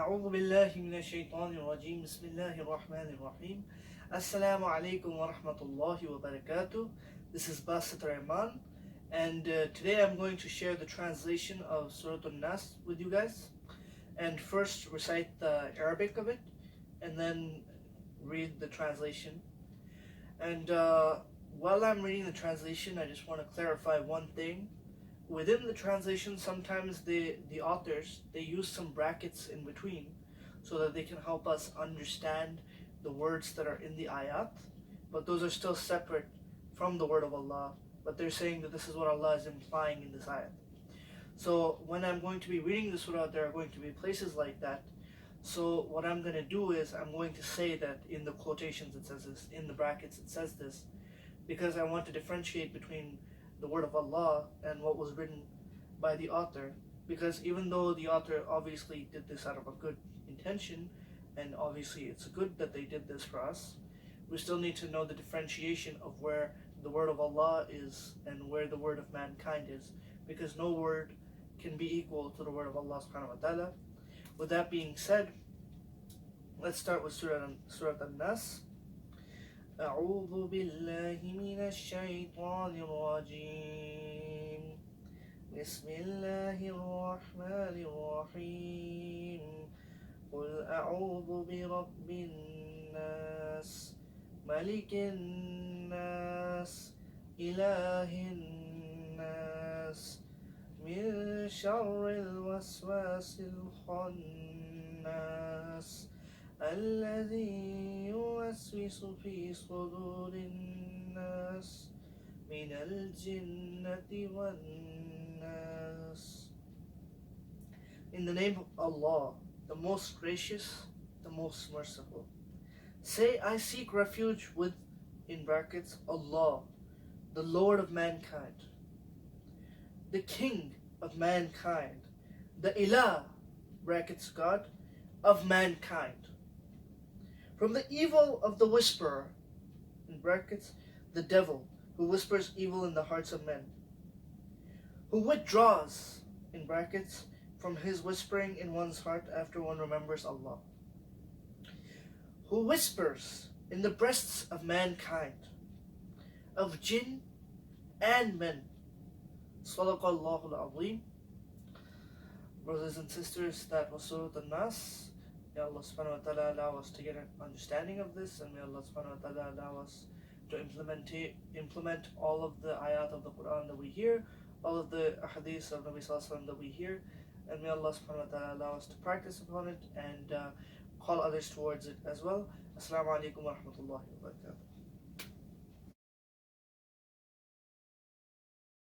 أعوذ بالله من الشيطان الرجيم بسم الله الرحمن الرحيم Assalamu alaikum wa rahmatullahi wa barakatuh. This is Basit Rahman, and today I'm going to share the translation of Surah Nas with you guys, and first recite the Arabic of it and then read the translation. And while I'm reading the translation, I just want to clarify one thing. Within the translation, sometimes the authors, they use some brackets in between so that they can help us understand the words that are in the ayat, but those are still separate from the word of Allah, but they're saying that this is what Allah is implying in this ayat. So when I'm going to be reading the surah, there are going to be places like that. So what I'm going to do is I'm going to say that in the quotations it says this, in the brackets it says this, because I want to differentiate between the word of Allah and what was written by the author, because even though the author obviously did this out of a good intention, and obviously it's good that they did this for us, we still need to know the differentiation of where the word of Allah is and where the word of mankind is, because no word can be equal to the word of Allah subhanahu wa ta'ala. With that being said, let's start with Surah Nas. أعوذ بالله من الشيطان الرجيم بسم الله الرحمن الرحيم قل أعوذ برب الناس ملك الناس إله الناس من شر الوسواس الخناس الذي يوسوس في صدور الناس من الجنة والناس. In the name of Allah, the most gracious, the most merciful. Say, I seek refuge with, in brackets, Allah, the Lord of mankind, the King of mankind, the Ilah, brackets God, of mankind, from the evil of the whisperer, in brackets, the devil, who whispers evil in the hearts of men, who withdraws, in brackets, from his whispering in one's heart after one remembers Allah, who whispers in the breasts of mankind, of jinn and men. Sadaqallahu al-Azim. Brothers and sisters, that was Surah Nas. May Allah subhanahu wa ta'ala allow us to get an understanding of this, and may Allah subhanahu wa ta'ala allow us to implement all of the ayat of the Quran that we hear, all of the ahadith of Nabi sallallahu alaihi wasallam that we hear, and may Allah subhanahu wa ta'ala allow us to practice upon it and call others towards it as well. Assalamu alaikum wa rahmatullahi wa barakatuh.